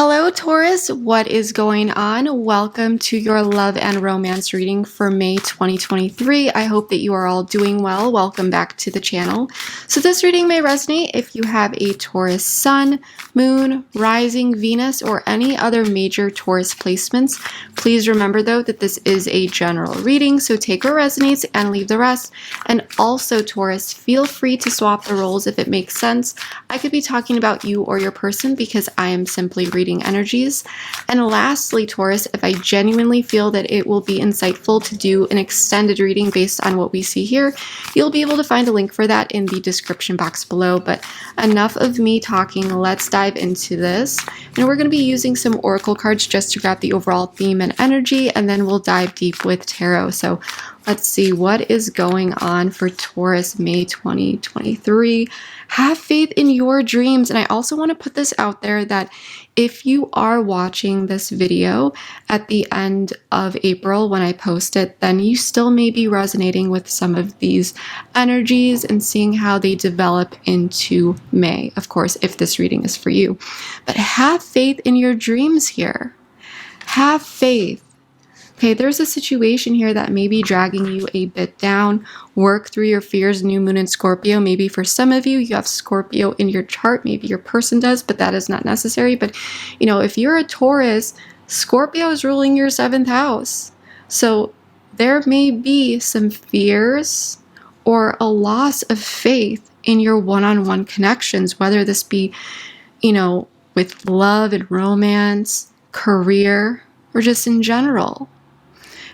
Hello, Taurus. What is going on? Welcome to your love and romance reading for May 2023. I hope that you are all doing well. Welcome back to the channel. So this reading may resonate if you have a Taurus sun, moon, rising, Venus, or any other major Taurus placements. Please remember though that this is a general reading, so take what resonates and leave the rest. And also, Taurus, feel free to swap the roles if it makes sense. I could be talking about you or your person because I am simply reading energies. And lastly, Taurus, if I genuinely feel that it will be insightful to do an extended reading based on what we see here, you'll be able to find a link for that in the description box below. But enough of me talking, let's dive into this. And we're going to be using some oracle cards just to grab the overall theme and energy, and then we'll dive deep with tarot. So let's see what is going on for Taurus May 2023. Have faith in your dreams. And I also want to put this out there that if you are watching this video at the end of April when I post it, then you still may be resonating with some of these energies and seeing how they develop into May, of course, if this reading is for you. But have faith in your dreams here. Have faith. Okay, there's a situation here that may be dragging you a bit down. Work through your fears, new moon in Scorpio. Maybe for some of you, you have Scorpio in your chart. Maybe your person does, but that is not necessary. But, you know, if you're a Taurus, Scorpio is ruling your 7th house. So there may be some fears or a loss of faith in your one-on-one connections, whether this be, you know, with love and romance, career, or just in general.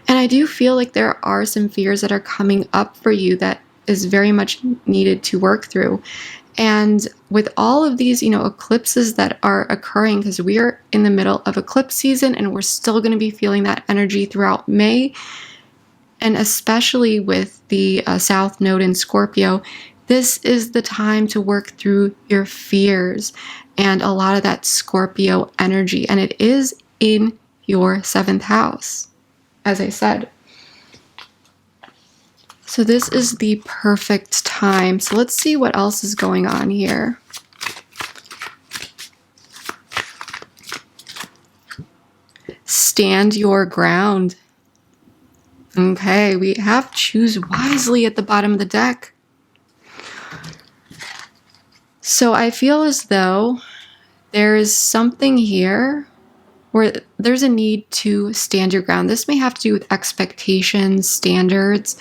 And I do feel like there are some fears that are coming up for you that is very much needed to work through. And with all of these, you know, eclipses that are occurring, because we are in the middle of eclipse season and we're still going to be feeling that energy throughout May, and especially with the South Node in Scorpio, this is the time to work through your fears and a lot of that Scorpio energy. And it is in your 7th house, as I said. So this is the perfect time. So let's see what else is going on here. Stand your ground. Okay, we have choose wisely at the bottom of the deck. So I feel as though there is something here where there's a need to stand your ground. This may have to do with expectations, standards.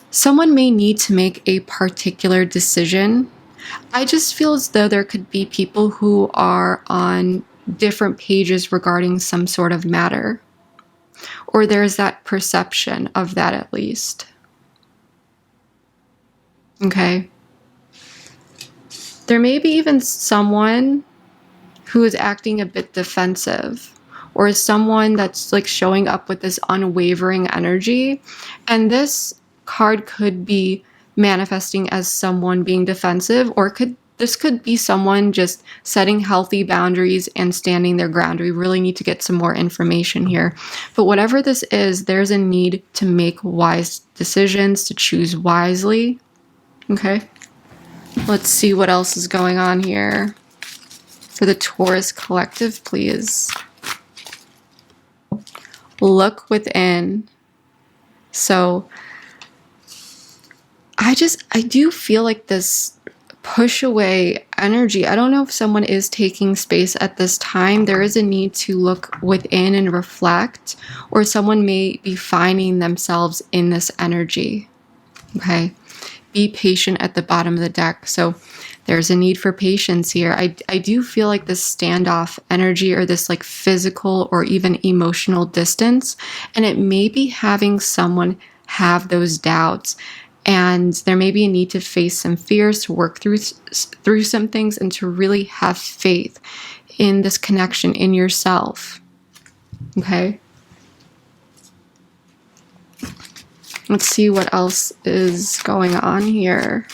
Someone may need to make a particular decision. I just feel as though there could be people who are on different pages regarding some sort of matter, or there's that perception of that at least. Okay. There may be even someone who is acting a bit defensive, or someone that's like showing up with this unwavering energy. And this card could be manifesting as someone being defensive, or this could be someone just setting healthy boundaries and standing their ground. We really need to get some more information here. But whatever this is, there's a need to make wise decisions, to choose wisely. Okay. Let's see what else is going on here for the Taurus collective, please. Look within. So I do feel like this push away energy. I don't know if someone is taking space at this time. There is a need to look within and reflect, or someone may be finding themselves in this energy. Okay. Be patient at the bottom of the deck. So there's a need for patience here. I do feel like this standoff energy, or this like physical or even emotional distance, and it may be having someone have those doubts, and there may be a need to face some fears, to work through some things, and to really have faith in this connection in yourself. Okay. Let's see what else is going on here.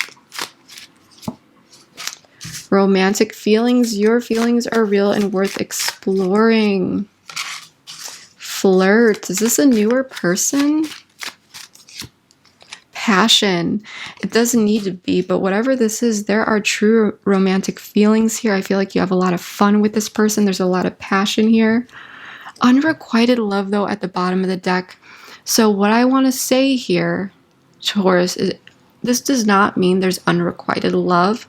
Romantic feelings. Your feelings are real and worth exploring. Flirt. Is this a newer person? passion. It doesn't need to be, but whatever this is, there are true romantic feelings here. I feel like you have a lot of fun with this person. There's a lot of passion here. Unrequited love, though, at the bottom of the deck. So what I want to say here, Taurus, is this does not mean there's unrequited love,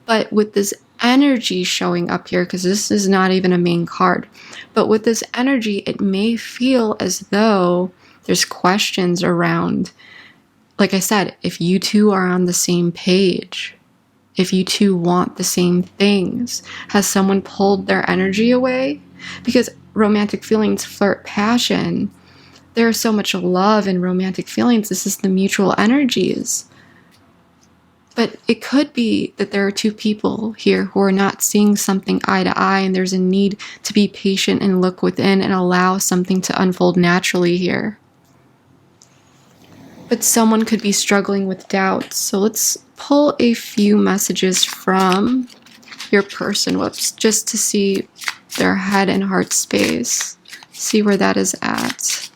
but with this energy showing up here, because this is not even a main card, but with this energy, it may feel as though there's questions around, like I said, if you two are on the same page, if you two want the same things. Has someone pulled their energy away? Because romantic feelings, flirt, passion, there's so much love in romantic feelings. This is the mutual energies. But it could be that there are two people here who are not seeing something eye to eye, and there's a need to be patient and look within and allow something to unfold naturally here. But someone could be struggling with doubts. So let's pull a few messages from your person, just to see their head and heart space. See where that is at.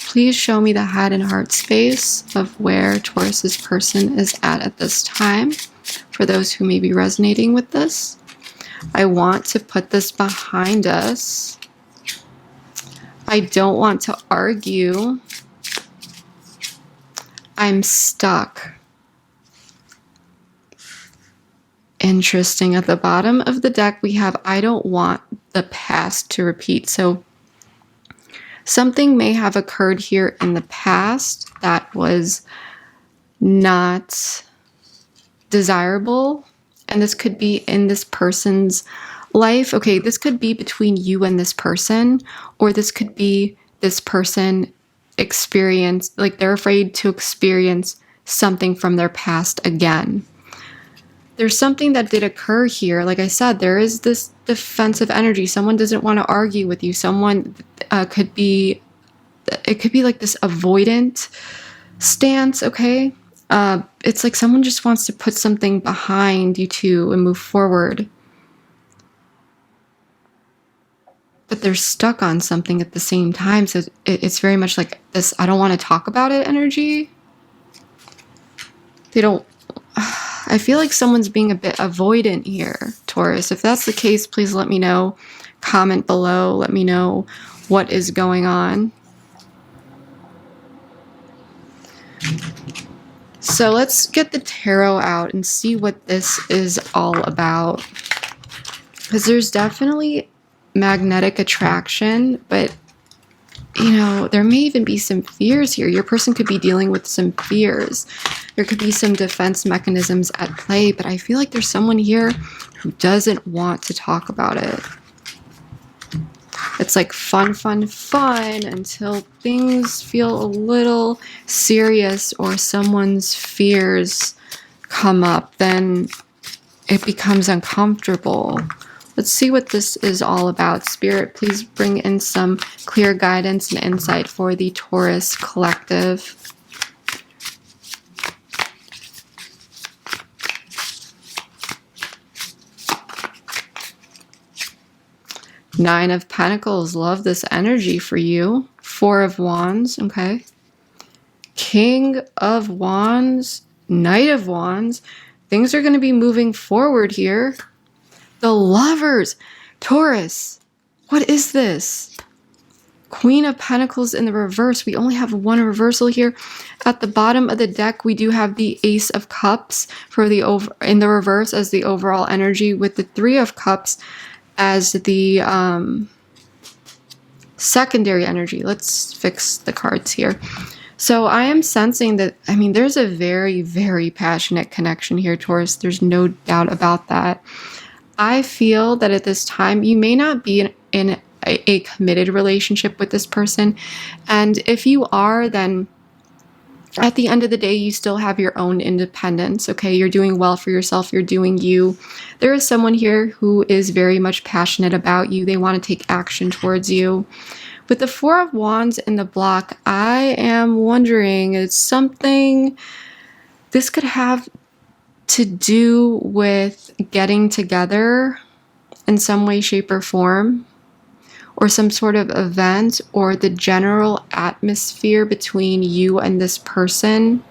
Please show me the head and heart space of where Taurus's person is at this time, for those who may be resonating with this. I want to put this behind us. I don't want to argue. I'm stuck. Interesting. At the bottom of the deck, we have I don't want the past to repeat. So something may have occurred here in the past that was not desirable. And this could be in this person's life. Okay, this could be between you and this person, or this could be this person like they're afraid to experience something from their past again. There's something that did occur here. Like I said, there is this defensive energy. Someone doesn't want to argue with you. Someone it could be like this avoidant stance, okay? It's like someone just wants to put something behind you two and move forward. But they're stuck on something at the same time. So it's very much like this, I don't want to talk about it energy. I feel like someone's being a bit avoidant here, Taurus. If that's the case, please let me know. Comment below. Let me know what is going on. So let's get the tarot out and see what this is all about. Because there's definitely magnetic attraction, but you know, there may even be some fears here. Your person could be dealing with some fears. There could be some defense mechanisms at play, but I feel like there's someone here who doesn't want to talk about it. It's like fun, fun, fun until things feel a little serious or someone's fears come up. Then it becomes uncomfortable. Let's see what this is all about. Spirit, please bring in some clear guidance and insight for the Taurus collective. Nine of Pentacles. Love this energy for you. Four of Wands. Okay. King of Wands. Knight of Wands. Things are going to be moving forward here. The Lovers. Taurus. What is this? Queen of Pentacles in the reverse. We only have one reversal here. At the bottom of the deck, we do have the Ace of Cups for in the reverse as the overall energy, with the Three of Cups as the secondary energy. Let's fix the cards here. So I am sensing that, I mean, there's a very, very passionate connection here, Taurus. There's no doubt about that. I feel that at this time, you may not be in a committed relationship with this person. And if you are, then at the end of the day, you still have your own independence, okay? You're doing well for yourself. You're doing you. There is someone here who is very much passionate about you. They want to take action towards you. With the Four of Wands in the block, I am wondering, it's something, this could have to do with getting together in some way, shape, or form, or some sort of event or the general atmosphere between you and this person.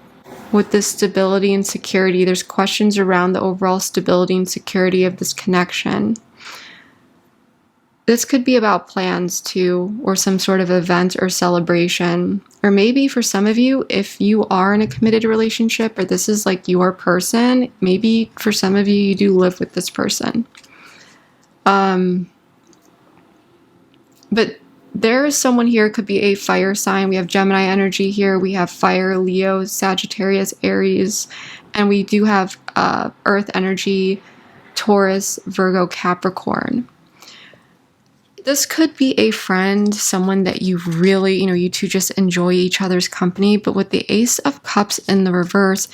With this stability and security, there's questions around the overall stability and security of this connection. This could be about plans too, or some sort of event or celebration. Or maybe for some of you, if you are in a committed relationship or this is like your person, maybe for some of you, you do live with this person. But there is someone here, could be a fire sign. We have Gemini energy here. We have fire, Leo, Sagittarius, Aries, and we do have earth energy, Taurus, Virgo, Capricorn. This could be a friend, someone that you really, you two just enjoy each other's company. But with the Ace of Cups in the reverse,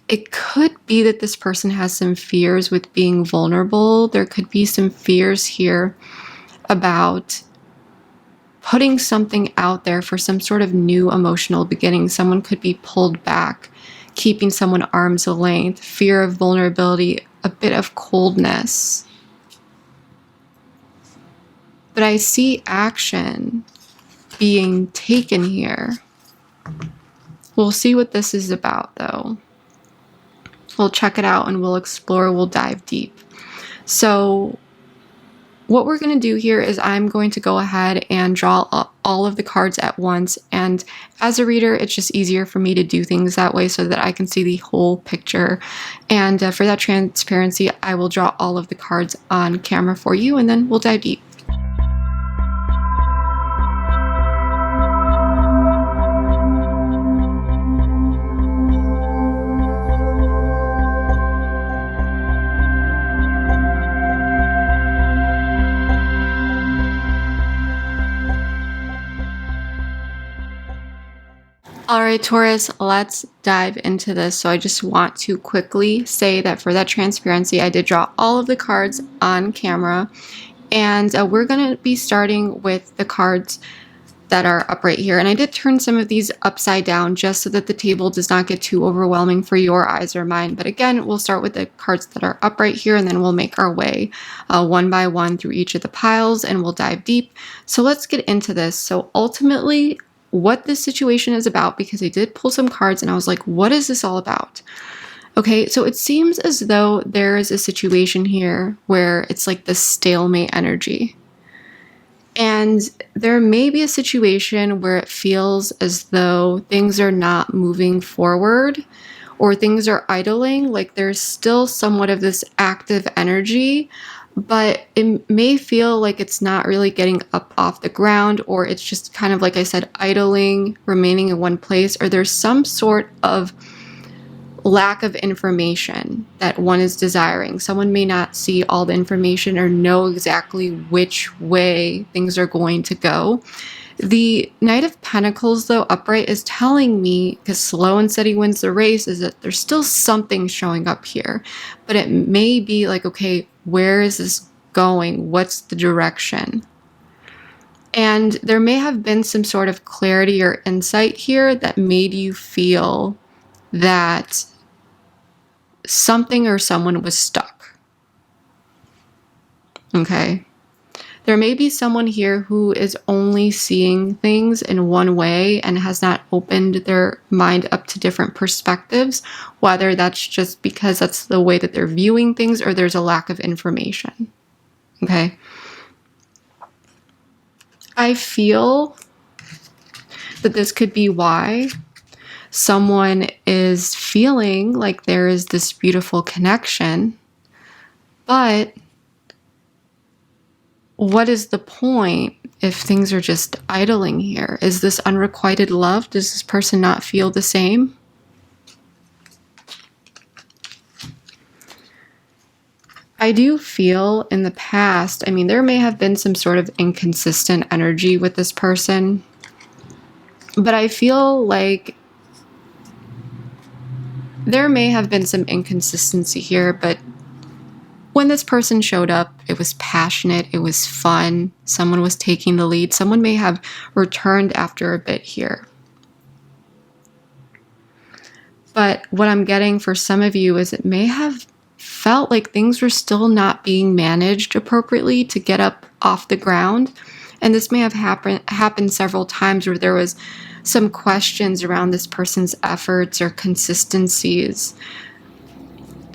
it could be that this person has some fears with being vulnerable. There could be some fears here about putting something out there for some sort of new emotional beginning. Someone could be pulled back, keeping someone arm's length, fear of vulnerability, a bit of coldness. But I see action being taken here. We'll see what this is about, though. We'll check it out and we'll explore, we'll dive deep. So what we're going to do here is I'm going to go ahead and draw all of the cards at once. And as a reader, it's just easier for me to do things that way so that I can see the whole picture. And for that transparency, I will draw all of the cards on camera for you, and then we'll dive deep. All right, Taurus, let's dive into this. So I just want to quickly say that for that transparency, I did draw all of the cards on camera, and we're going to be starting with the cards that are upright here. And I did turn some of these upside down just so that the table does not get too overwhelming for your eyes or mine. But again, we'll start with the cards that are upright here, and then we'll make our way one by one through each of the piles, and we'll dive deep. So let's get into this. So ultimately, what this situation is about, because I did pull some cards and I was like, what is this all about? Okay, so it seems as though there is a situation here where it's like the stalemate energy. And there may be a situation where it feels as though things are not moving forward or things are idling, like there's still somewhat of this active energy, but it may feel like it's not really getting up off the ground, or it's just kind of, like I said, idling, remaining in one place, or there's some sort of lack of information that one is desiring. Someone may not see all the information or know exactly which way things are going to go. The Knight of Pentacles, though, upright, is telling me, because slow and steady wins the race, is that there's still something showing up here. But it may be like, okay, where is this going? What's the direction? And there may have been some sort of clarity or insight here that made you feel that something or someone was stuck. Okay. There may be someone here who is only seeing things in one way and has not opened their mind up to different perspectives, whether that's just because that's the way that they're viewing things or there's a lack of information. Okay. I feel that this could be why someone is feeling like there is this beautiful connection, but what is the point if things are just idling here? Is this unrequited love? Does this person not feel the same? I do feel in the past, I mean, there may have been some sort of inconsistent energy with this person, but I feel like there may have been some inconsistency here, but when this person showed up, it was passionate, it was fun, someone was taking the lead, someone may have returned after a bit here. But what I'm getting for some of you is it may have felt like things were still not being managed appropriately to get up off the ground. And this may have happened several times where there was some questions around this person's efforts or consistencies.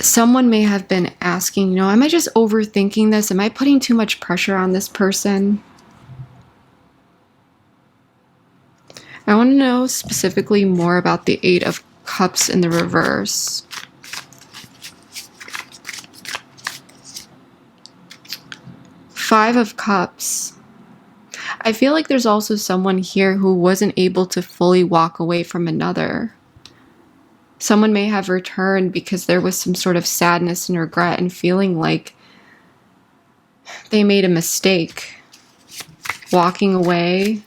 Someone may have been asking, am I just overthinking this? Am I putting too much pressure on this person? I want to know specifically more about the Eight of Cups in the reverse. Five of Cups. I feel like there's also someone here who wasn't able to fully walk away from another. Someone may have returned because there was some sort of sadness and regret and feeling like they made a mistake walking away.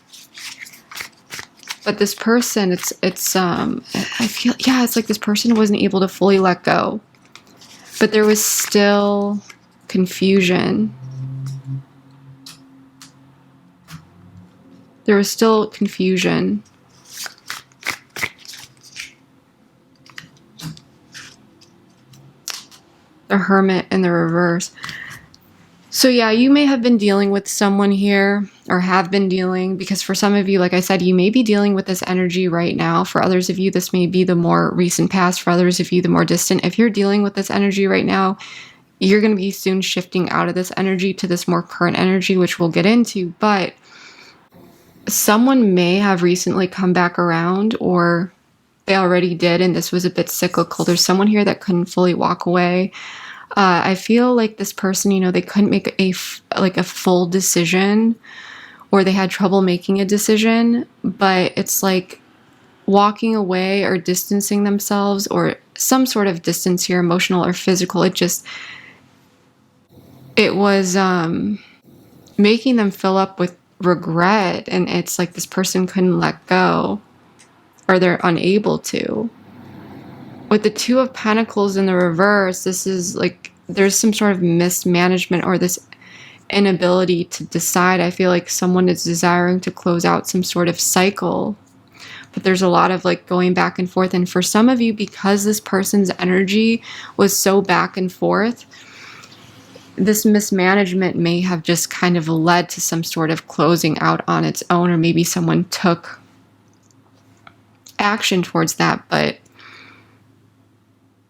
But this person, I feel, yeah, it's like this person wasn't able to fully let go. But there was still confusion. There was still confusion. The Hermit in the reverse. So yeah, you may have been dealing with someone here, or have been dealing, because for some of you, like I said, you may be dealing with this energy right now. For others of you, this may be the more recent past. For others of you, the more distant. If you're dealing with this energy right now, you're going to be soon shifting out of this energy to this more current energy, which we'll get into. But someone may have recently come back around, or they already did, and this was a bit cyclical. There's someone here that couldn't fully walk away. I feel like this person, they couldn't make a full decision, or they had trouble making a decision, but it's like walking away or distancing themselves, or some sort of distance here, emotional or physical. It was making them fill up with regret, and it's like this person couldn't let go, or they're unable to. With the Two of Pentacles in the reverse, this is like there's some sort of mismanagement or this inability to decide. I feel like someone is desiring to close out some sort of cycle, but there's a lot of like going back and forth. And for some of you, because this person's energy was so back and forth, this mismanagement may have just kind of led to some sort of closing out on its own, or maybe someone took action towards that, but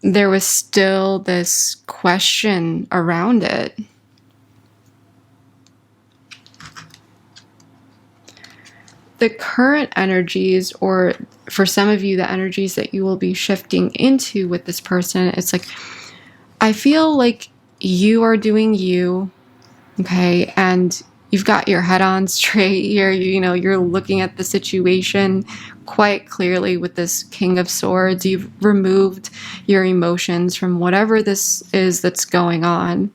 there was still this question around it. The current energies, or for some of you, the energies that you will be shifting into with this person, it's like, I feel like you are doing you, okay, and you've got your head on straight here. You're looking at the situation quite clearly with this King of Swords. You've removed your emotions from whatever this is that's going on.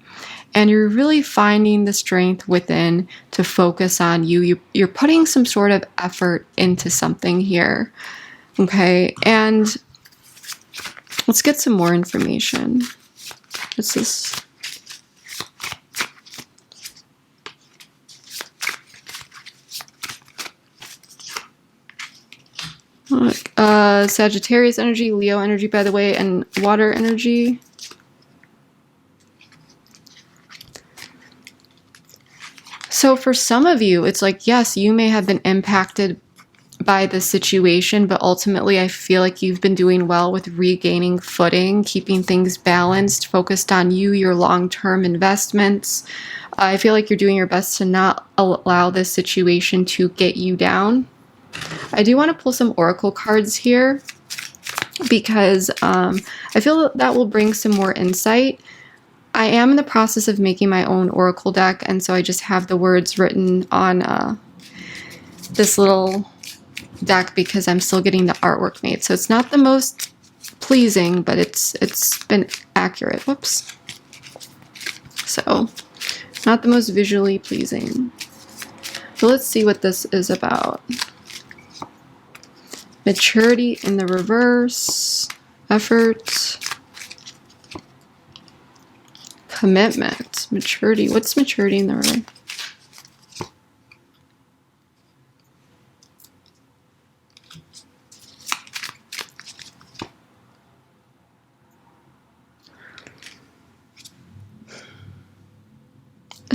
And you're really finding the strength within to focus on you. You're putting some sort of effort into something here. Okay, and let's get some more information. What's this? Sagittarius energy, Leo energy, by the way, and water energy. So for some of you, it's like, yes, you may have been impacted by the situation, but ultimately I feel like you've been doing well with regaining footing, keeping things balanced, focused on you, your long-term investments. I feel like you're doing your best to not allow this situation to get you down. I do want to pull some oracle cards here because I feel that will bring some more insight. I am in the process of making my own oracle deck, and so I just have the words written on this little deck because I'm still getting the artwork made. So it's not the most pleasing, but it's been accurate. Whoops. So not the most visually pleasing. So let's see what this is about. Maturity in the reverse, effort, commitment, maturity. What's maturity in the reverse?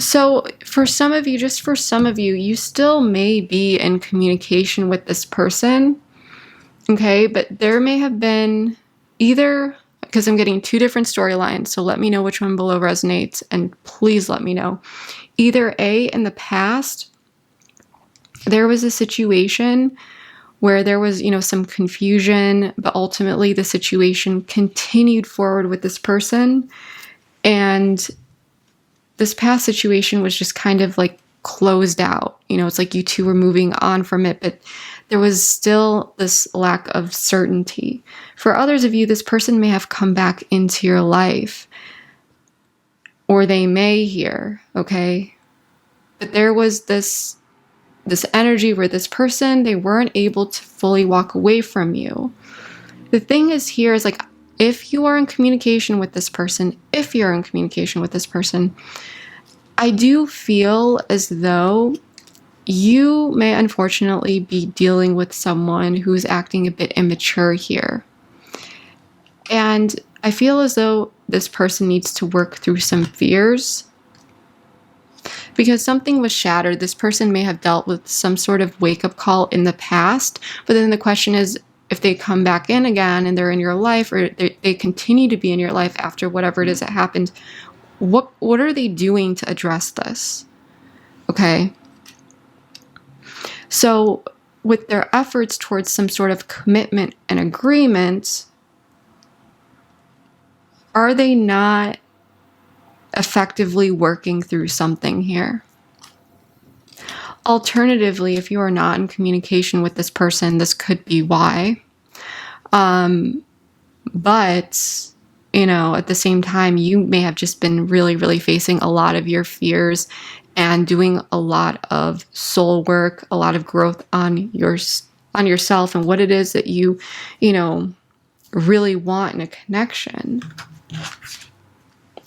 So for some of you, just for some of you, you still may be in communication with this person, okay? But there may have been either, because I'm getting two different storylines, so let me know which one below resonates, and please let me know. Either A, in the past, there was a situation where there was, some confusion, but ultimately the situation continued forward with this person, and this past situation was just kind of like closed out. It's like you two were moving on from it, but there was still this lack of certainty. For others of you, this person may have come back into your life, or they may here, okay? But there was this energy where this person, they weren't able to fully walk away from you. The thing is here is like, if you're in communication with this person, I do feel as though you may unfortunately be dealing with someone who's acting a bit immature here. And I feel as though this person needs to work through some fears, because something was shattered. This person may have dealt with some sort of wake-up call in the past, but then the question is, if they come back in again and they're in your life, or they continue to be in your life after whatever it is that happened, what are they doing to address this? Okay. So with their efforts towards some sort of commitment and agreement, are they not effectively working through something here? Alternatively, if you are not in communication with this person, this could be why. But, at the same time, you may have just been really, really facing a lot of your fears and doing a lot of soul work, a lot of growth on yourself and what it is that you really want in a connection.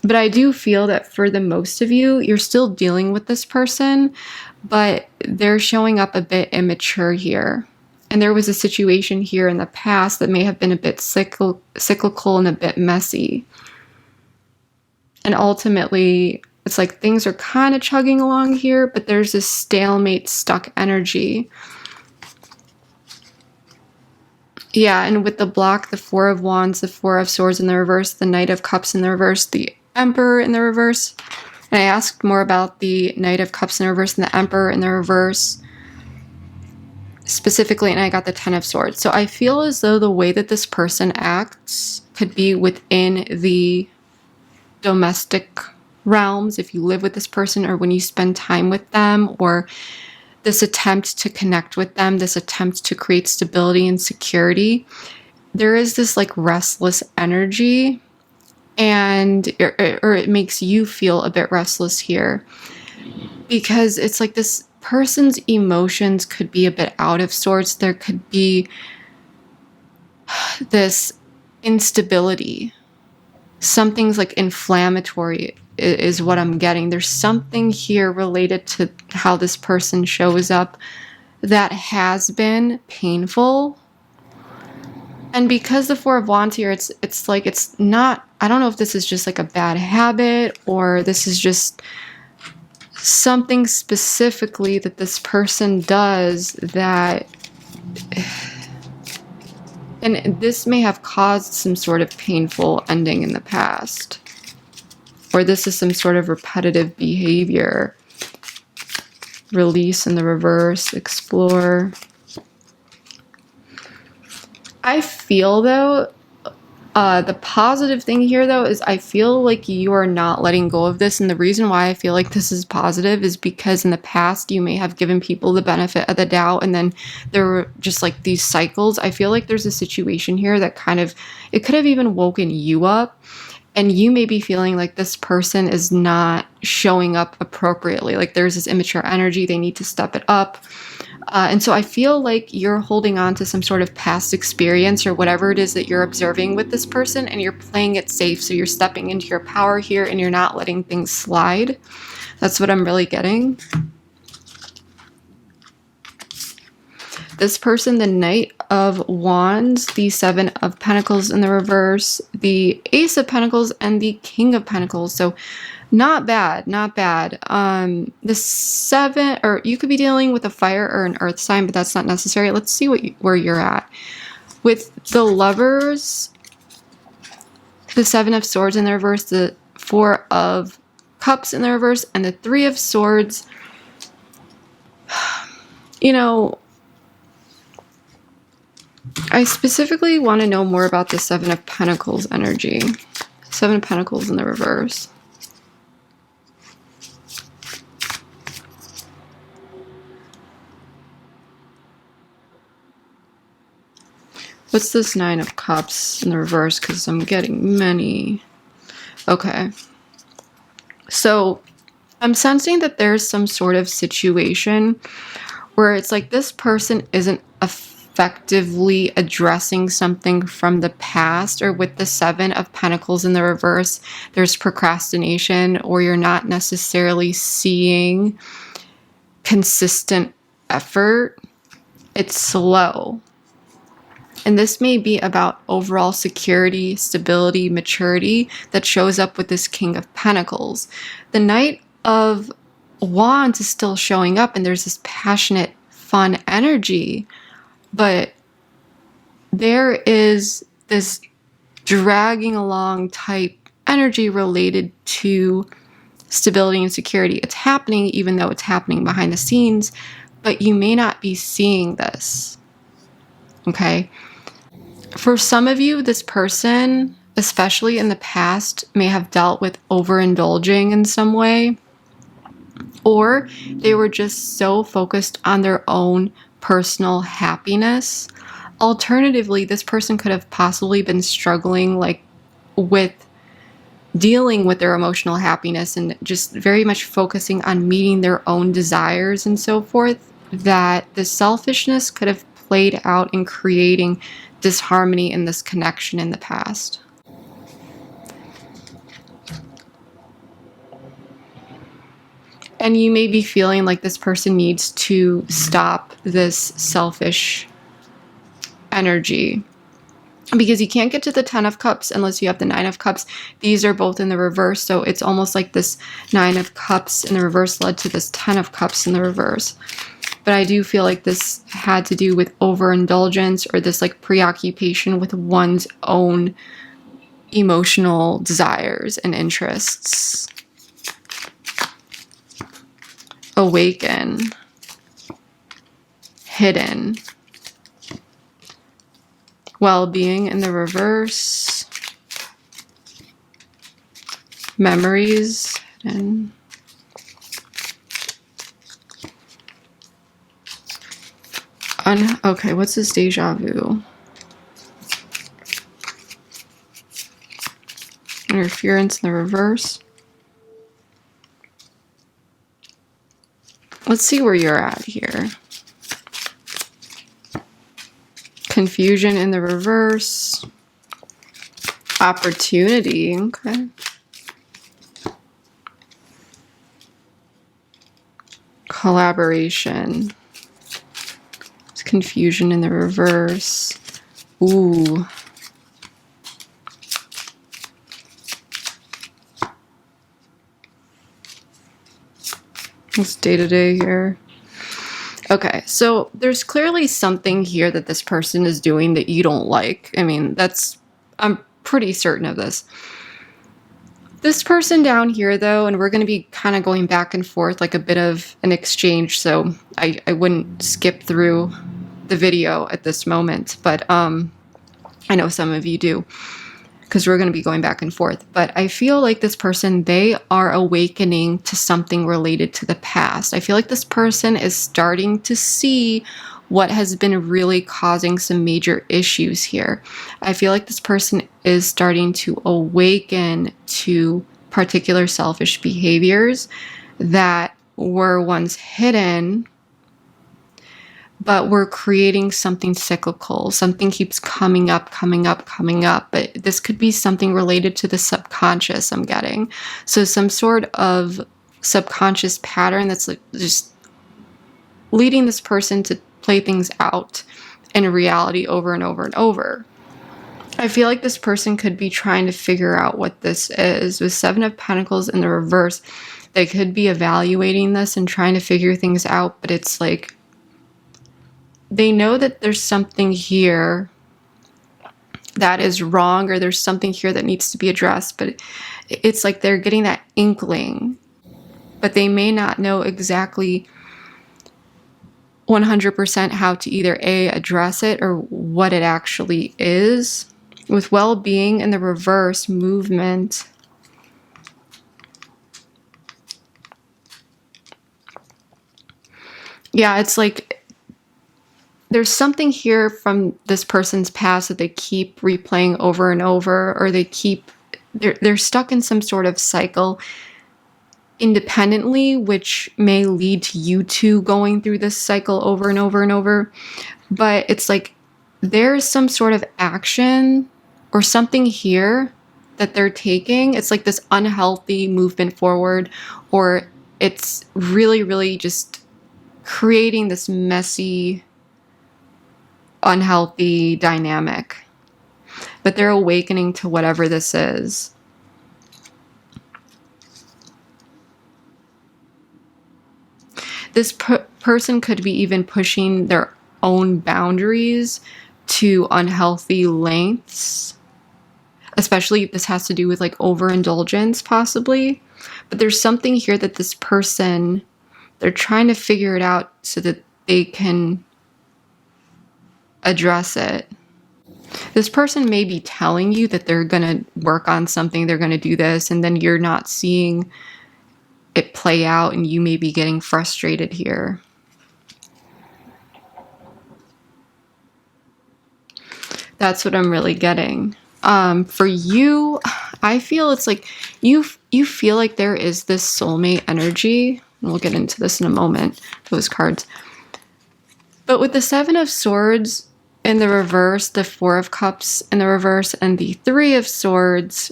But I do feel that for the most of you, you're still dealing with this person, but they're showing up a bit immature here. And there was a situation here in the past that may have been a bit cyclical and a bit messy. And ultimately, it's like things are kind of chugging along here, but there's this stalemate, stuck energy. Yeah, and with the block, the Four of Wands, the Four of Swords in the reverse, the Knight of Cups in the reverse, the Emperor in the reverse. And I asked more about the Knight of Cups in the reverse and the Emperor in the reverse specifically, and I got the Ten of Swords. So I feel as though the way that this person acts could be within the domestic realms, if you live with this person or when you spend time with them, or this attempt to connect with them, this attempt to create stability and security. There is this like restless energy, and or it makes you feel a bit restless here, because it's like this person's emotions could be a bit out of sorts. There could be this instability. Something's like inflammatory is what I'm getting. There's something here related to how this person shows up that has been painful. And because the Four of Wands here, it's like, it's not, I don't know if this is just like a bad habit, or this is just something specifically that this person does that, and this may have caused some sort of painful ending in the past, or this is some sort of repetitive behavior. Release in the reverse, explore. I feel though, the positive thing here though is I feel like you are not letting go of this, and the reason why I feel like this is positive is because in the past you may have given people the benefit of the doubt, and then there were just like these cycles. I feel like there's a situation here that kind of, it could have even woken you up, and you may be feeling like this person is not showing up appropriately. Like there's this immature energy, they need to step it up. And so I feel like you're holding on to some sort of past experience or whatever it is that you're observing with this person, and you're playing it safe. So you're stepping into your power here and you're not letting things slide. That's what I'm really getting. This person, the Knight of Wands, the Seven of Pentacles in the reverse, the Ace of Pentacles, and the King of Pentacles. So Not bad, not bad. The 7, or you could be dealing with a fire or an earth sign, but that's not necessary. Let's see where you're at. With the Lovers, the 7 of Swords in the reverse, the 4 of Cups in the reverse, and the 3 of Swords. You know, I specifically want to know more about the 7 of Pentacles energy. 7 of Pentacles in the reverse. What's this 9 of Cups in the reverse? Because I'm getting many. Okay. So I'm sensing that there's some sort of situation where it's like this person isn't effectively addressing something from the past, or with the 7 of Pentacles in the reverse, there's procrastination, or you're not necessarily seeing consistent effort. It's slow. And this may be about overall security, stability, maturity that shows up with this King of Pentacles. The Knight of Wands is still showing up, and there's this passionate, fun energy. But there is this dragging along type energy related to stability and security. It's happening even though it's happening behind the scenes, but you may not be seeing this. Okay? For some of you, this person, especially in the past, may have dealt with overindulging in some way, or they were just so focused on their own personal happiness. Alternatively, this person could have possibly been struggling with dealing with their emotional happiness and just very much focusing on meeting their own desires and so forth, that the selfishness could have played out in creating disharmony in this connection in the past. And you may be feeling like this person needs to stop this selfish energy, because you can't get to the 10 of Cups unless you have the 9 of Cups. These are both in the reverse, so it's almost like this 9 of Cups in the reverse led to this 10 of Cups in the reverse. But I do feel like this had to do with overindulgence, or this like preoccupation with one's own emotional desires and interests. Awaken. Hidden. Well-being in the reverse. Memories. Hidden. Okay, what's this deja vu? Interference in the reverse. Let's see where you're at here. Confusion in the reverse. Opportunity, okay. Collaboration. Confusion in the reverse. Ooh. It's day-to-day here. Okay, so there's clearly something here that this person is doing that you don't like. I mean, I'm pretty certain of this. This person down here, though, and we're going to be kind of going back and forth, like a bit of an exchange, so I wouldn't skip through the video at this moment, but I know some of you do, because we're going to be going back and forth. But I feel like this person, they are awakening to something related to the past. I feel like this person is starting to see what has been really causing some major issues here. I feel like this person is starting to awaken to particular selfish behaviors that were once hidden, but we're creating something cyclical. Something keeps coming up, coming up, coming up. But this could be something related to the subconscious, I'm getting. So some sort of subconscious pattern that's like just leading this person to play things out in reality over and over and over. I feel like this person could be trying to figure out what this is. With Seven of Pentacles in the reverse, they could be evaluating this and trying to figure things out, but it's like they know that there's something here that is wrong, or there's something here that needs to be addressed, but it's like they're getting that inkling, but they may not know exactly 100% how to either A, address it, or what it actually is. With well-being in the reverse, movement, yeah, it's like there's something here from this person's past that they keep replaying over and over, or they're stuck in some sort of cycle independently, which may lead to you two going through this cycle over and over and over. But it's like there's some sort of action or something here that they're taking. It's like this unhealthy movement forward, or it's really, really just creating this messy, unhealthy dynamic. But they're awakening to whatever this is. This person could be even pushing their own boundaries to unhealthy lengths, especially if this has to do with like overindulgence possibly. But there's something here that this person, they're trying to figure it out so that they can address it. This person may be telling you that they're going to work on something, they're going to do this, and then you're not seeing it play out, and you may be getting frustrated here. That's what I'm really getting. For you, I feel it's like you feel like there is this soulmate energy. And we'll get into this in a moment, those cards. But with the Seven of Swords in the reverse, the Four of Cups in the reverse, and the Three of Swords,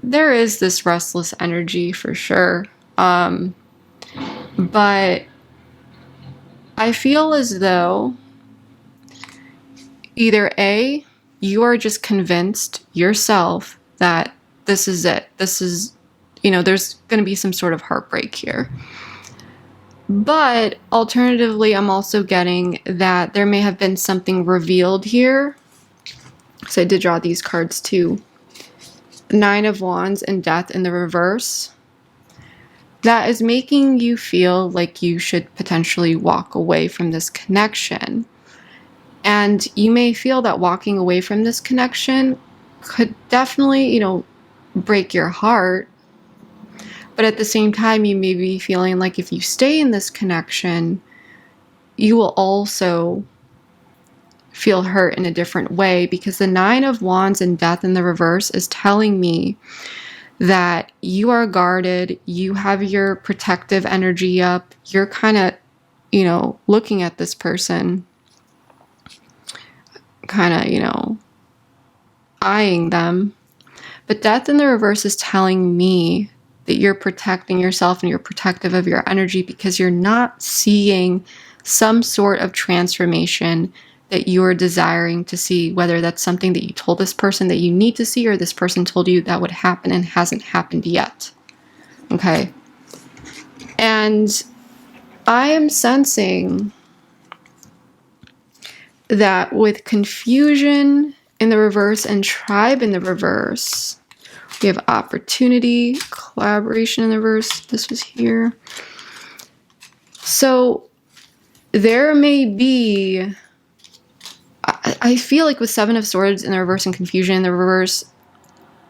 there is this restless energy for sure. But I feel as though either A, you are just convinced yourself that this is it. This is, there's going to be some sort of heartbreak here. But alternatively, I'm also getting that there may have been something revealed here. So I did draw these cards too. Nine of Wands and Death in the reverse. That is making you feel like you should potentially walk away from this connection. And you may feel that walking away from this connection could definitely, break your heart. But at the same time, you may be feeling like if you stay in this connection, you will also feel hurt in a different way, because the Nine of Wands and Death in the reverse is telling me that you are guarded, you have your protective energy up, you're kind of, looking at this person, kind of, eyeing them. But Death in the reverse is telling me that you're protecting yourself and you're protective of your energy because you're not seeing some sort of transformation that you're desiring to see, whether that's something that you told this person that you need to see, or this person told you that would happen and hasn't happened yet. Okay. And I am sensing that with confusion in the reverse and tribe in the reverse, we have opportunity, collaboration in the reverse. This was here. So there may be, I feel like with Seven of Swords in the reverse and confusion in the reverse,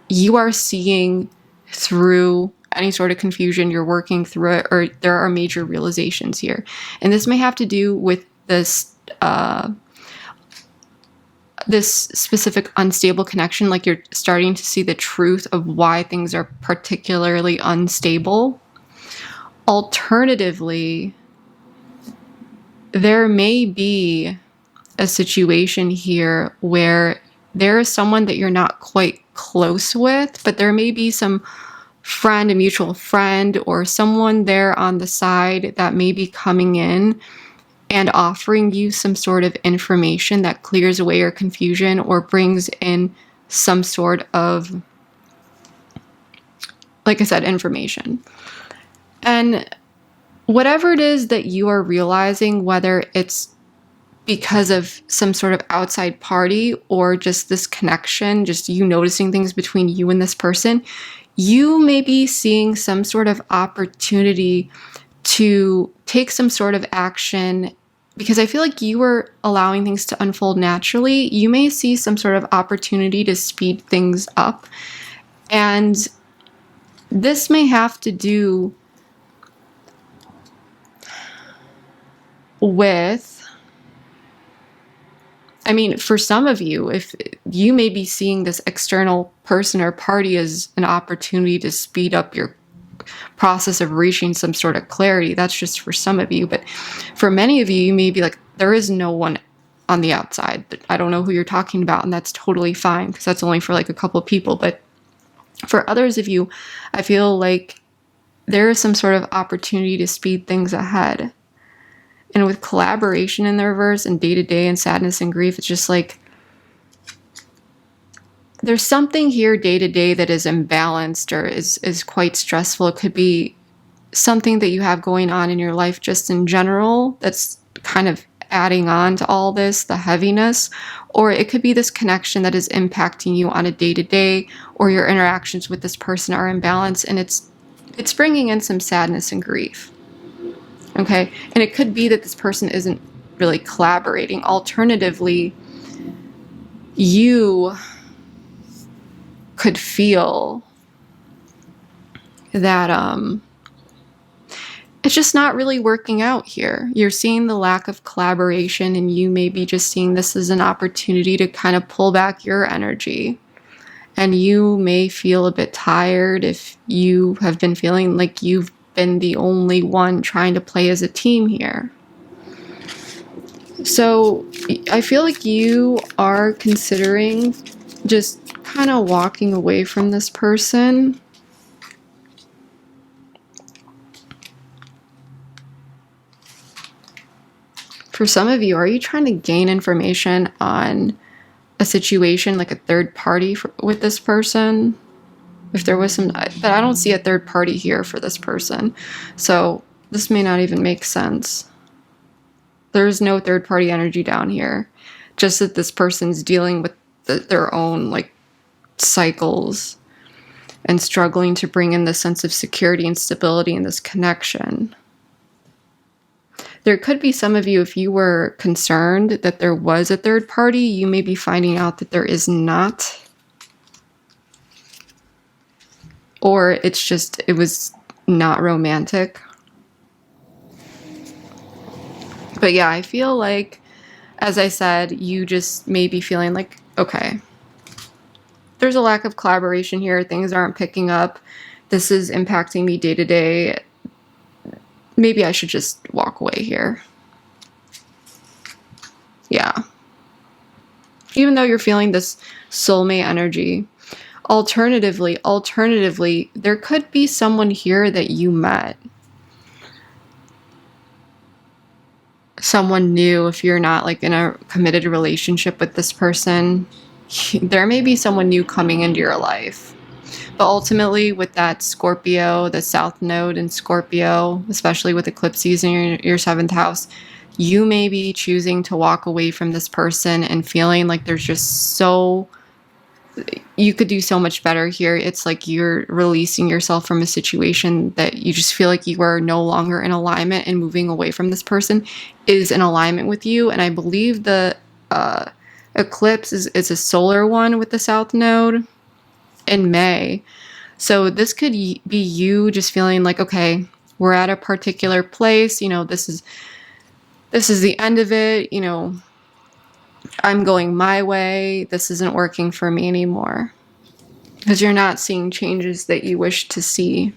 you are seeing through any sort of confusion, you're working through it, or there are major realizations here. And this may have to do with this this specific unstable connection, like you're starting to see the truth of why things are particularly unstable. Alternatively, there may be a situation here where there is someone that you're not quite close with, but there may be some friend, a mutual friend, or someone there on the side that may be coming in and offering you some sort of information that clears away your confusion or brings in some sort of, like I said, information. And whatever it is that you are realizing, whether it's because of some sort of outside party or just this connection, just you noticing things between you and this person, you may be seeing some sort of opportunity to take some sort of action, because I feel like you were allowing things to unfold naturally. You may see some sort of opportunity to speed things up. And this may have to do with, I mean, for some of you, if you may be seeing this external person or party as an opportunity to speed up your process of reaching some sort of clarity. That's just for some of you. But for many of you, you may be like, there is no one on the outside. I don't know who you're talking about. And that's totally fine, because that's only for like a couple of people. But for others of you, I feel like there is some sort of opportunity to speed things ahead. And with collaboration in the reverse and day-to-day and sadness and grief, it's just like there's something here day-to-day that is imbalanced or is quite stressful. It could be something that you have going on in your life just in general that's kind of adding on to all this, the heaviness, or it could be this connection that is impacting you on a day-to-day, or your interactions with this person are imbalanced, and it's bringing in some sadness and grief. Okay, and it could be that this person isn't really collaborating. Alternatively, you could feel that it's just not really working out here. You're seeing the lack of collaboration, and you may be just seeing this as an opportunity to kind of pull back your energy. And you may feel a bit tired if you have been feeling like you've been the only one trying to play as a team here. So I feel like you are considering just kind of walking away from this person. For some of you, are you trying to gain information on a situation, like a third party with this person? If there was some, but I don't see a third party here for this person. So this may not even make sense. There's no third party energy down here. Just that this person's dealing with their own like cycles and struggling to bring in the sense of security and stability in this connection. There could be some of you, if you were concerned that there was a third party, you may be finding out that there is not. Or it's just, it was not romantic. But yeah, I feel like, as I said, you just may be feeling like, okay, there's a lack of collaboration here. Things aren't picking up. This is impacting me day to day. Maybe I should just walk away here. Yeah. Even though you're feeling this soulmate energy. Alternatively, there could be someone here that you met. Someone new, if you're not like in a committed relationship with this person. There may be someone new coming into your life. But ultimately, with that Scorpio, the South Node in Scorpio, especially with eclipse season in your 7th house, you may be choosing to walk away from this person and feeling like there's just you could do so much better here. It's like you're releasing yourself from a situation that you just feel like you are no longer in alignment, and moving away from this person is in alignment with you. And I believe the eclipse is a solar one with the South Node in May. So this could be you just feeling like, okay, we're at a particular place, you know, this is the end of it, you know, I'm going my way, this isn't working for me anymore, because you're not seeing changes that you wish to see.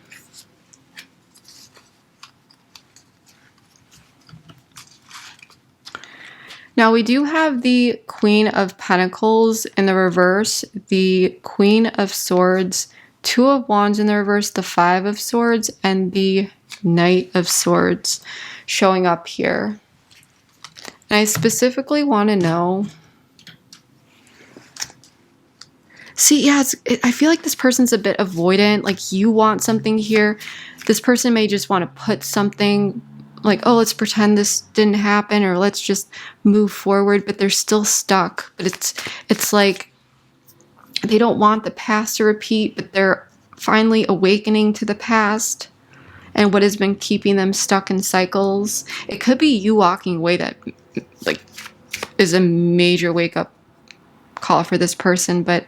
Now we do have the Queen of Pentacles in the reverse, the Queen of Swords, Two of Wands in the reverse, the Five of Swords, and the Knight of Swords showing up here. And I specifically want to know. See, yeah, I feel like this person's a bit avoidant. Like, you want something here. This person may just want to put something like, oh, let's pretend this didn't happen, or let's just move forward, but they're still stuck. But it's like they don't want the past to repeat, but they're finally awakening to the past and what has been keeping them stuck in cycles. It could be you walking away that like is a major wake up call for this person, but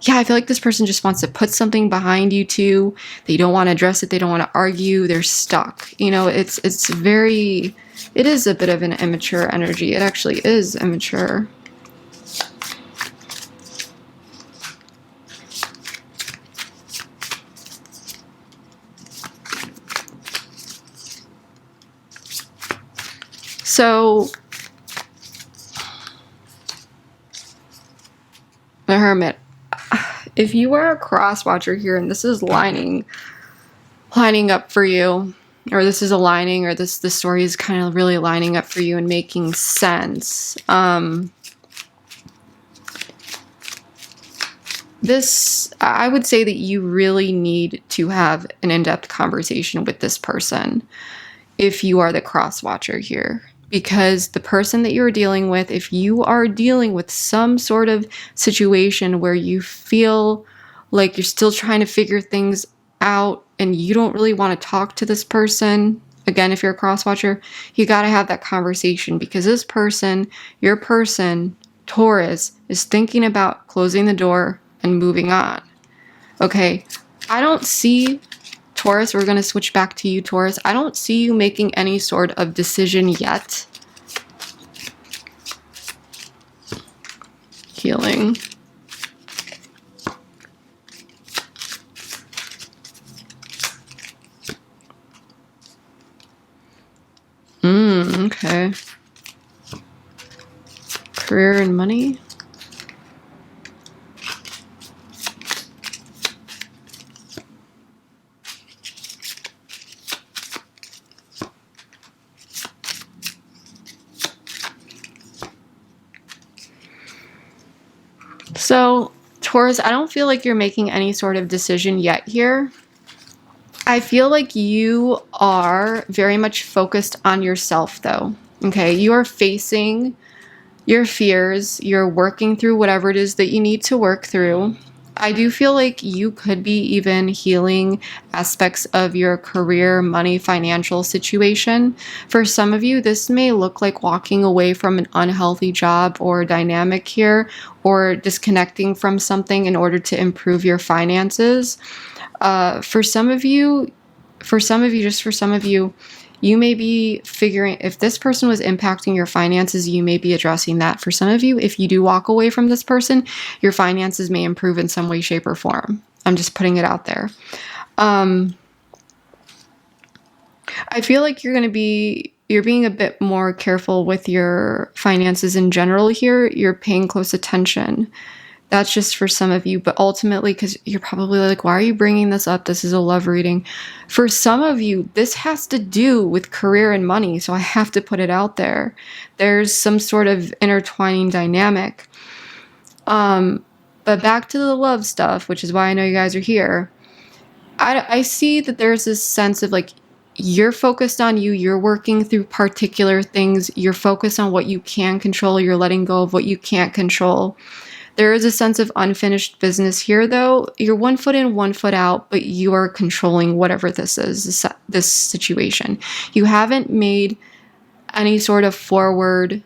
yeah, I feel like this person just wants to put something behind you too. They don't want to address it. They don't want to argue. They're stuck. You know, it is a bit of an immature energy. It actually is immature. So, the Hermit. If you are a cross watcher here and this is lining up for you, or this is aligning, or the story is kind of really lining up for you and making sense, this, I would say that you really need to have an in-depth conversation with this person if you are the cross watcher here. Because the person that you're dealing with, if you are dealing with some sort of situation where you feel like you're still trying to figure things out and you don't really want to talk to this person, again, if you're a cross watcher, you got to have that conversation, because this person, your person, Taurus, is thinking about closing the door and moving on. Okay, I don't see, Taurus, we're going to switch back to you, Taurus. I don't see you making any sort of decision yet. Healing. Okay. Career and money. So, Taurus, I don't feel like you're making any sort of decision yet here. I feel like you are very much focused on yourself, though. Okay, you are facing your fears. You're working through whatever it is that you need to work through. I do feel like you could be even healing aspects of your career, money, financial situation. For some of you, this may look like walking away from an unhealthy job or dynamic here, or disconnecting from something in order to improve your finances. For some of you, you may be figuring, if this person was impacting your finances, you may be addressing that. For some of you, if you do walk away from this person, your finances may improve in some way, shape, or form. I'm just putting it out there. I feel like you're being a bit more careful with your finances in general here. You're paying close attention. That's just for some of you, but ultimately, because you're probably like, why are you bringing this up? This is a love reading. For some of you, this has to do with career and money, so I have to put it out there. There's some sort of intertwining dynamic. But back to the love stuff, which is why I know you guys are here. I see that there's this sense of like, you're focused on you, you're working through particular things, you're focused on what you can control, you're letting go of what you can't control. There is a sense of unfinished business here, though. You're 1 foot in, 1 foot out, but you are controlling whatever this is, this situation. You haven't made any sort of forward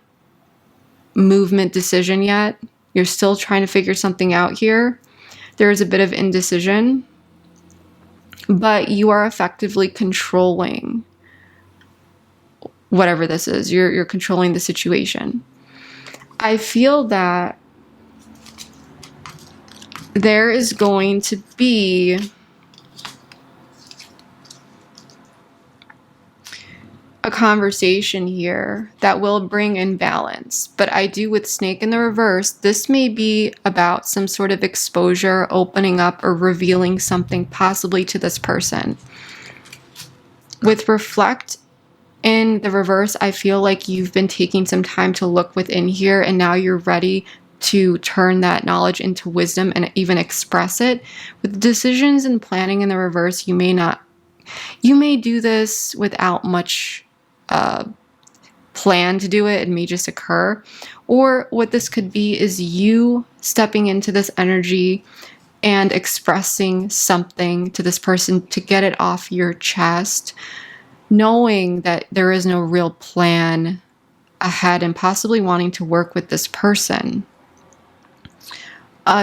movement decision yet. You're still trying to figure something out here. There is a bit of indecision, but you are effectively controlling whatever this is. You're controlling the situation. I feel that there is going to be a conversation here that will bring in balance. But I do, with Snake in the reverse, this may be about some sort of exposure, opening up, or revealing something possibly to this person. With Reflect, In the reverse, I feel like you've been taking some time to look within here, and now you're ready to turn that knowledge into wisdom and even express it. With decisions and planning in the reverse, you may do this without much plan to do it. It may just occur. Or what this could be is you stepping into this energy and expressing something to this person to get it off your chest, knowing that there is no real plan ahead and possibly wanting to work with this person.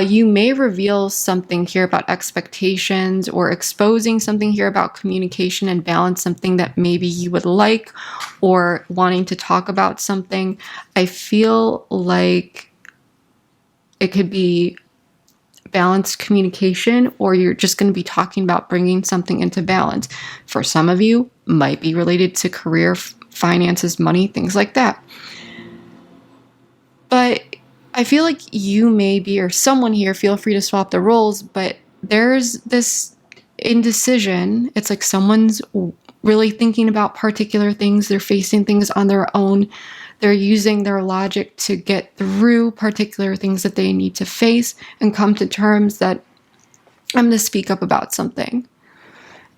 You may reveal something here about expectations or exposing something here about communication and balance, something that maybe you would like, or wanting to talk about something. I feel like it could be balanced communication, or you're just going to be talking about bringing something into balance. For some of you, might be related to career, finances, money, things like that. But I feel like you may be, or someone here, feel free to swap the roles, but there's this indecision. It's like someone's really thinking about particular things. They're facing things on their own. They're using their logic to get through particular things that they need to face and come to terms that I'm going to speak up about something.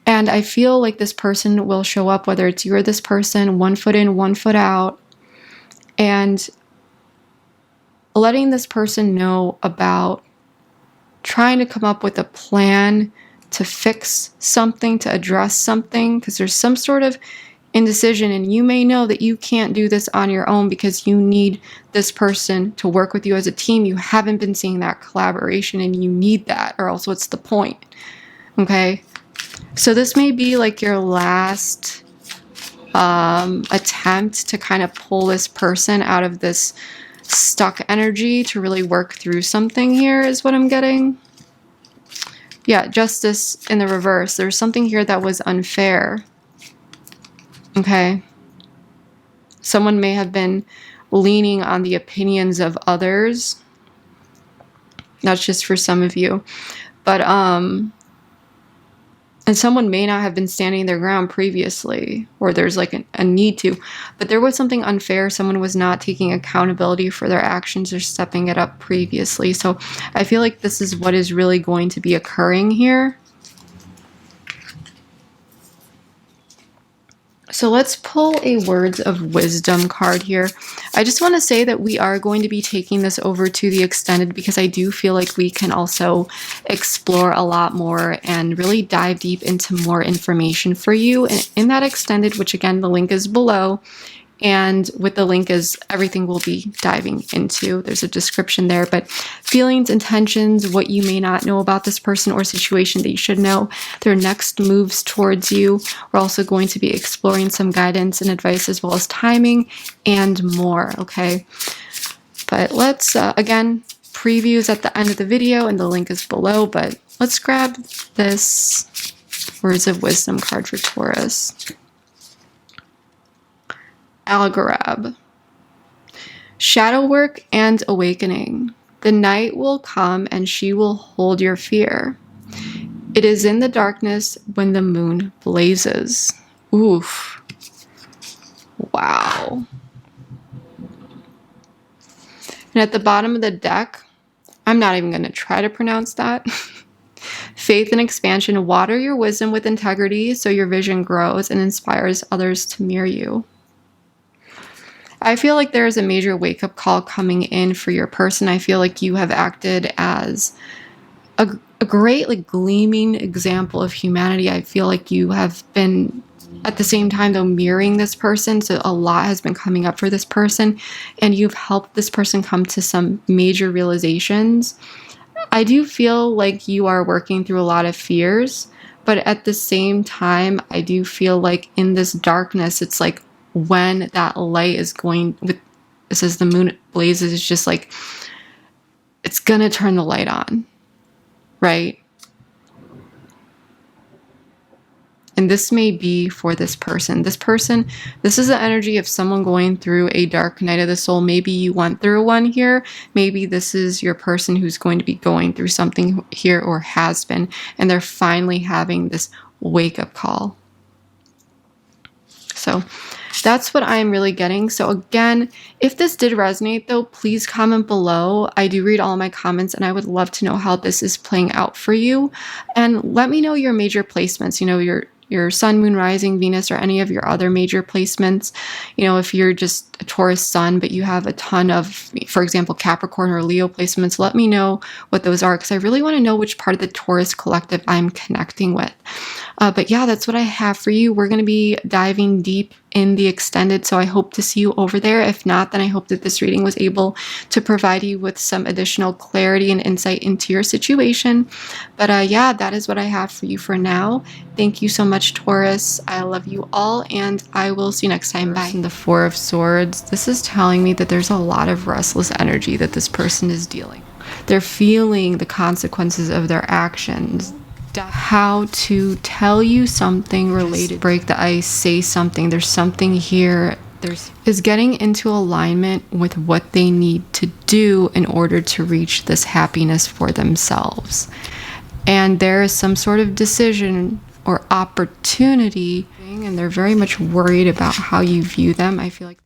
And I feel like this person will show up, whether it's you or this person, 1 foot in, 1 foot out, and letting this person know about trying to come up with a plan to fix something, to address something, because there's some sort of indecision, and you may know that you can't do this on your own because you need this person to work with you as a team. You haven't been seeing that collaboration, and you need that, or else what's the point? Okay, so this may be like your last attempt to kind of pull this person out of this stuck energy to really work through something here, is what I'm getting. Yeah, justice in the reverse. There's something here that was unfair. Okay. Someone may have been leaning on the opinions of others. That's just for some of you. But, and someone may not have been standing their ground previously, or there's like a need to, but there was something unfair. Someone was not taking accountability for their actions or stepping it up previously. So I feel like this is what is really going to be occurring here. So let's pull a words of wisdom card here. I just want to say that we are going to be taking this over to the extended because I do feel like we can also explore a lot more and really dive deep into more information for you in that extended, which again, the link is below. And with the link is everything we'll be diving into. There's a description there, but feelings, intentions, what you may not know about this person or situation that you should know, their next moves towards you. We're also going to be exploring some guidance and advice as well as timing and more, okay? But let's, again, previews at the end of the video and the link is below, but let's grab this Words of Wisdom card for Taurus. Algorab. Shadow work and awakening. The night will come and she will hold your fear. It is in the darkness when the moon blazes. Oof. Wow. And at the bottom of the deck, I'm not even going to try to pronounce that. Faith and expansion. Water your wisdom with integrity so your vision grows and inspires others to mirror you. I feel like there is a major wake-up call coming in for your person. I feel like you have acted as a great, like, gleaming example of humanity. I feel like you have been, at the same time, though, mirroring this person. So a lot has been coming up for this person, and you've helped this person come to some major realizations. I do feel like you are working through a lot of fears, but at the same time, I do feel like in this darkness, it's like, when that light is going with, it says the moon blazes, it's just like, it's gonna turn the light on, right? And this may be for this person. This is the energy of someone going through a dark night of the soul. Maybe you went through one here. Maybe this is your person who's going to be going through something here or has been, and they're finally having this wake-up call. So That's what I'm really getting. So again, if this did resonate though, please comment below. I do read all my comments and I would love to know how this is playing out for you. And let me know your major placements, you know, your sun, moon, rising, Venus, or any of your other major placements. You know, if you're just a Taurus sun, but you have a ton of, for example, Capricorn or Leo placements, let me know what those are, because I really want to know which part of the Taurus collective I'm connecting with. But yeah, that's what I have for you. We're going to be diving deep in the extended, so I hope to see you over there. If not, then I hope that this reading was able to provide you with some additional clarity and insight into your situation. But yeah, that is what I have for you for now. Thank you so much, Taurus. I love you all, and I will see you next time. Bye. The Four of Swords. This is telling me that there's a lot of restless energy that this person is dealing. They're feeling the consequences of their actions. How to tell you something related, break the ice, say something. There's something here. Is getting into alignment with what they need to do in order to reach this happiness for themselves. And there is some sort of decision or opportunity, and they're very much worried about how you view them. I feel like